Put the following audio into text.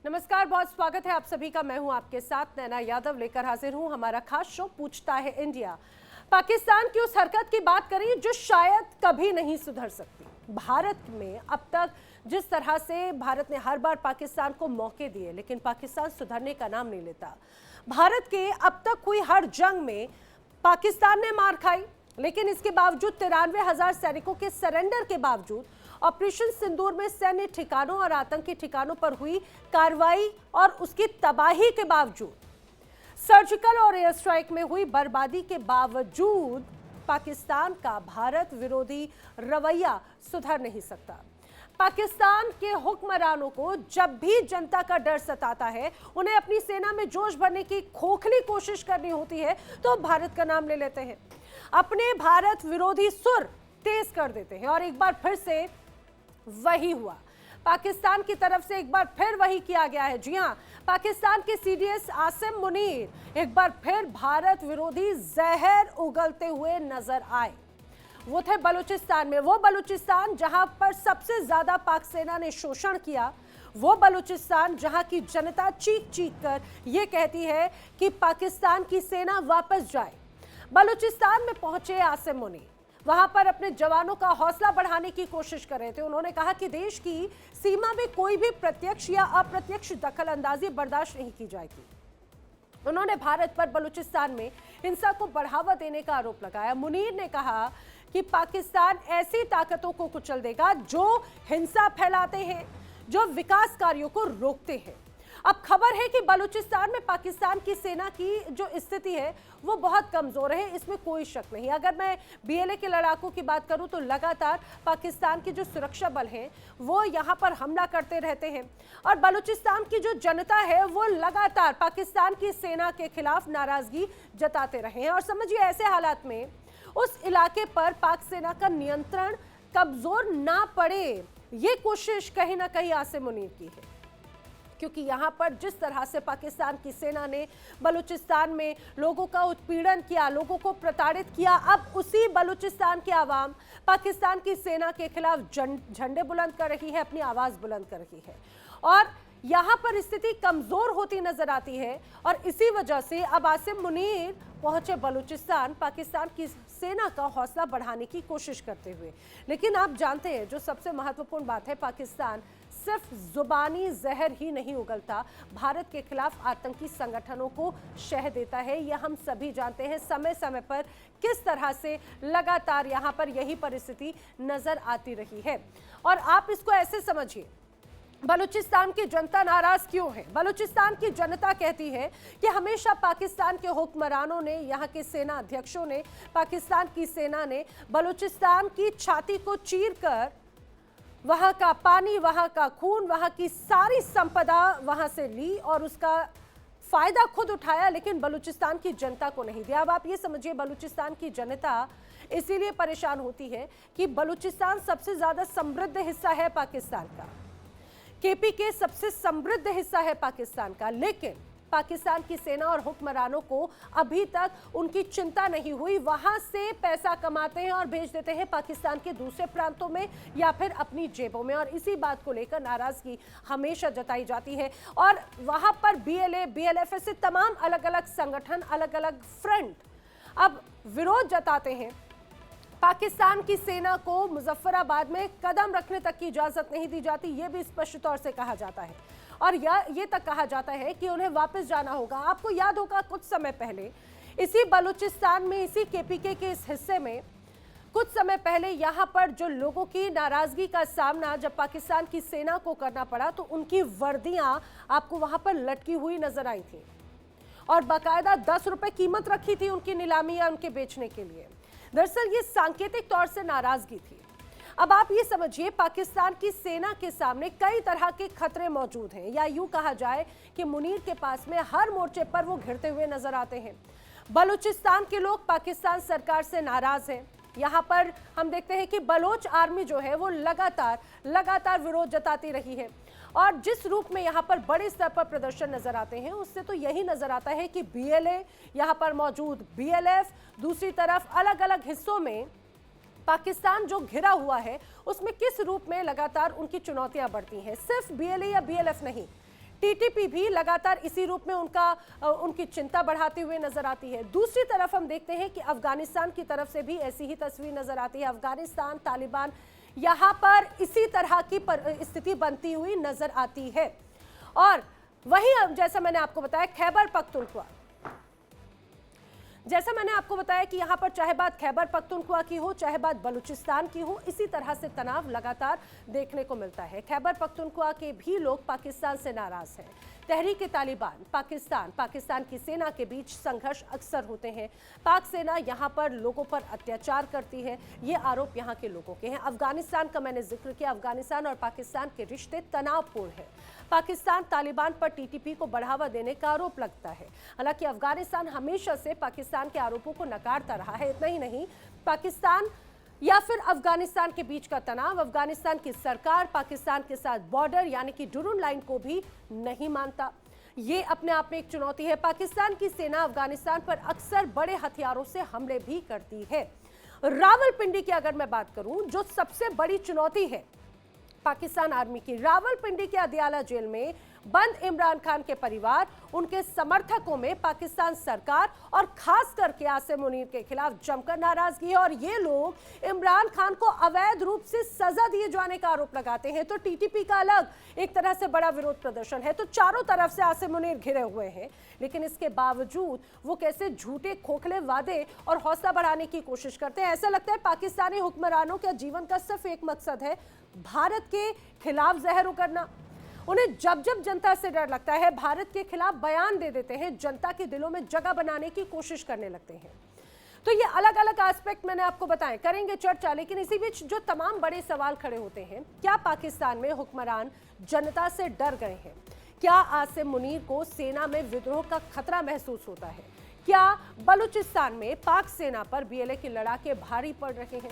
नमस्कार, बहुत स्वागत है आप सभी का। मैं हूं आपके साथ नैना यादव लेकर हाजिर हूं हमारा खास शो पूछता है इंडिया। पाकिस्तान की उस हरकत की बात करें जो शायद कभी नहीं सुधर सकती। भारत में अब तक जिस तरह से भारत ने हर बार पाकिस्तान को मौके दिए, लेकिन पाकिस्तान सुधरने का नाम नहीं लेता। भारत के अब तक हुई हर जंग में पाकिस्तान ने मार खाई, लेकिन इसके बावजूद 93,000 सैनिकों के सरेंडर के बावजूद, ऑपरेशन सिंदूर में सैन्य ठिकानों और आतंकी ठिकानों पर हुई कार्रवाई और उसकी तबाही के बावजूद, सर्जिकल और एयर स्ट्राइक में हुई बर्बादी के बावजूद पाकिस्तान का भारत विरोधी रवैया सुधर नहीं सकता। पाकिस्तान के हुक्मरानों को जब भी जनता का डर सताता है, उन्हें अपनी सेना में जोश भरने की खोखली कोशिश करनी होती है, तो भारत का नाम ले लेते हैं, अपने भारत विरोधी सुर तेज कर देते हैं और एक बार फिर से वही हुआ। पाकिस्तान की तरफ से एक बार फिर वही किया गया है। जी हां, पाकिस्तान के सीडीएस आसिम मुनीर एक बार फिर भारत विरोधी जहर उगलते हुए नजर आए। वो थे बलूचिस्तान में, वो बलूचिस्तान जहां पर सबसे ज्यादा पाक सेना ने शोषण किया, वो बलूचिस्तान जहां की जनता चीख चीख कर ये कहती है कि पाकिस्तान की सेना वापस जाए। बलूचिस्तान में पहुंचे आसिम मुनीर, वहां पर अपने जवानों का हौसला बढ़ाने की कोशिश कर रहे थे। उन्होंने कहा कि देश की सीमा में कोई भी प्रत्यक्ष या अप्रत्यक्ष दखल अंदाजी बर्दाश्त नहीं की जाएगी। उन्होंने भारत पर बलूचिस्तान में हिंसा को बढ़ावा देने का आरोप लगाया। मुनीर ने कहा कि पाकिस्तान ऐसी ताकतों को कुचल देगा जो हिंसा फैलाते हैं, जो विकास कार्यों को रोकते हैं। अब खबर है कि बलूचिस्तान में पाकिस्तान की सेना की जो स्थिति है वो बहुत कमजोर है, इसमें कोई शक नहीं। अगर मैं बीएलए के लड़ाकों की बात करूं तो लगातार पाकिस्तान के जो सुरक्षा बल हैं वो यहां पर हमला करते रहते हैं और बलूचिस्तान की जो जनता है वो लगातार पाकिस्तान की सेना के खिलाफ नाराजगी जताते रहे हैं। और समझिए, ऐसे हालात में उस इलाके पर पाक सेना का नियंत्रण कमजोर ना पड़े, ये कोशिश कहीं ना कहीं आसिम मुनीर की है, क्योंकि यहां पर जिस तरह से पाकिस्तान की सेना ने बलूचिस्तान में लोगों का उत्पीड़न किया, लोगों को प्रताड़ित किया, अब उसी बलूचिस्तान की आवाम पाकिस्तान की सेना के खिलाफ झंडे बुलंद कर रही है, अपनी आवाज बुलंद कर रही है और यहां पर स्थिति कमजोर होती नजर आती है। और इसी वजह से अब आसिम मुनीर पहुंचे बलूचिस्तान, पाकिस्तान की सेना का हौसला बढ़ाने की कोशिश करते हुए। लेकिन आप जानते हैं, जो सबसे महत्वपूर्ण बात है, पाकिस्तान सिर्फ जुबानी जहर ही नहीं उगलता, भारत के खिलाफ आतंकी संगठनों को शह देता है। यह हम सभी जानते हैं समय समय पर किस तरह से लगातार यहां पर यही परिस्थिति नजर आती रही है। और आप इसको ऐसे समझिए, बलूचिस्तान की जनता नाराज क्यों है? बलूचिस्तान की जनता कहती है कि हमेशा पाकिस्तान के हुक्मरानों ने, यहाँ के सेना अध्यक्षों ने, पाकिस्तान की सेना ने बलूचिस्तान की छाती को चीरकर वहां का पानी, वहां का खून, वहां की सारी संपदा वहां से ली और उसका फायदा खुद उठाया, लेकिन बलूचिस्तान की जनता को नहीं दिया। अब आप ये समझिए, बलूचिस्तान की जनता इसीलिए परेशान होती है कि बलूचिस्तान सबसे ज्यादा समृद्ध हिस्सा है पाकिस्तान का, केपीके सबसे समृद्ध हिस्सा है पाकिस्तान का, लेकिन पाकिस्तान की सेना और हुक्मरानों को अभी तक उनकी चिंता नहीं हुई। वहां से पैसा कमाते हैं और भेज देते हैं पाकिस्तान के दूसरे प्रांतों में या फिर अपनी जेबों में, और इसी बात को लेकर नाराजगी हमेशा जताई जाती है। और वहां पर बीएलए, बीएलएफ से तमाम अलग अलग संगठन, अलग अलग फ्रंट अब विरोध जताते हैं। पाकिस्तान की सेना को मुजफ्फराबाद में कदम रखने तक की इजाजत नहीं दी जाती, ये भी स्पष्ट तौर से कहा जाता है और ये तक कहा जाता है कि उन्हें वापस जाना होगा। आपको याद होगा, कुछ समय पहले इसी बलूचिस्तान में, इसी केपीके के इस हिस्से में कुछ समय पहले यहां पर जो लोगों की नाराजगी का सामना जब पाकिस्तान की सेना को करना पड़ा, तो उनकी वर्दियां आपको वहां पर लटकी हुई नजर आई थी और बाकायदा 10 रुपए कीमत रखी थी उनकी नीलामी या उनके बेचने के लिए। दरअसल ये सांकेतिक तौर से नाराजगी थी। अब आप ये समझिए, पाकिस्तान की सेना के सामने कई तरह के खतरे मौजूद हैं, या यूं कहा जाए कि मुनीर के पास में हर मोर्चे पर वो घिरते हुए नजर आते हैं। बलूचिस्तान के लोग पाकिस्तान सरकार से नाराज हैं। यहाँ पर हम देखते हैं कि बलोच आर्मी जो है वो लगातार विरोध जताती रही है और जिस रूप में यहाँ पर बड़े स्तर पर प्रदर्शन नजर आते हैं, उससे तो यही नजर आता है कि बीएलए, यहाँ पर मौजूद बीएलएफ, दूसरी तरफ अलग अलग हिस्सों में पाकिस्तान जो घिरा हुआ है उसमें किस रूप में लगातार उनकी चुनौतियां बढ़ती हैं। सिर्फ बीएलए या बीएलएफ नहीं, टीटीपी भी लगातार इसी रूप में उनकी चिंता बढ़ाते हुए नजर आती है। दूसरी तरफ हम देखते हैं कि अफगानिस्तान की तरफ से भी ऐसी ही तस्वीर नजर आती है। अफगानिस्तान, तालिबान, यहां पर इसी तरह की स्थिति बनती हुई नजर आती है। और वहीं जैसा मैंने आपको बताया कि यहां पर चाहे बात खैबर पख्तूनख्वा की हो, चाहे बात बलूचिस्तान की हो, इसी तरह से तनाव लगातार देखने को मिलता है। खैबर पख्तूनख्वा के भी लोग पाकिस्तान से नाराज हैं। तहरीक तालिबान, पाकिस्तान की सेना के बीच संघर्ष अक्सर होते हैं। पाक सेना यहां पर लोगों पर अत्याचार करती है, ये आरोप यहां के लोगों के हैं। अफगानिस्तान का मैंने जिक्र किया, अफगानिस्तान और पाकिस्तान के रिश्ते तनावपूर्ण हैं। पाकिस्तान तालिबान पर टीटीपी को बढ़ावा देने का आरोप लगता है। हालांकि अफगानिस्तान हमेशा से पाकिस्तान के आरोपों को नकारता रहा है। इतना ही नहीं, पाकिस्तान या फिर अफगानिस्तान के बीच का तनाव, अफगानिस्तान की सरकार पाकिस्तान के साथ बॉर्डर यानी कि डुरून लाइन को भी नहीं मानता। ये अपने आप में एक चुनौती है। पाकिस्तान की सेना अफगानिस्तान पर अक्सर बड़े हथियारों से हमले भी करती है। रावलपिंडी की अगर मैं बात करूं, जो सबसे बड़ी चुनौती है पाकिस्तान आर्मी की, रावलपिंडी के अदियाला जेल में बंद इमरान खान के परिवार, उनके समर्थकों में पाकिस्तान सरकार और खास करके आसिम मुनीर के खिलाफ जमकर नाराजगी है। और ये लोग इमरान खान को अवैध रूप से सजा दिए जाने का आरोप लगाते हैं। तो टीटीपी का अलग एक तरह से बड़ा विरोध प्रदर्शन है। तो चारों तरफ से आसिम मुनीर घिरे हुए हैं, लेकिन इसके बावजूद वो कैसे झूठे खोखले वादे और हौसला बढ़ाने की कोशिश करते हैं। ऐसा लगता है पाकिस्तानी हुक्मरानों के जीवन का सिर्फ एक मकसद है, भारत के खिलाफ जहर उगलना। उन्हें जब जब जनता से डर लगता है, भारत के खिलाफ बयान दे देते हैं, जनता के दिलों में जगह बनाने की कोशिश करने लगते हैं। तो ये अलग अलग एस्पेक्ट मैंने आपको बताए, करेंगे चर्चा। लेकिन इसी बीच जो तमाम बड़े सवाल खड़े होते हैं, क्या पाकिस्तान में हुक्मरान जनता से डर गए हैं? क्या आसिम मुनीर को सेना में विद्रोह का खतरा महसूस होता है? क्या बलूचिस्तान में पाक सेना पर बीएलए के लड़ाके भारी पड़ रहे हैं?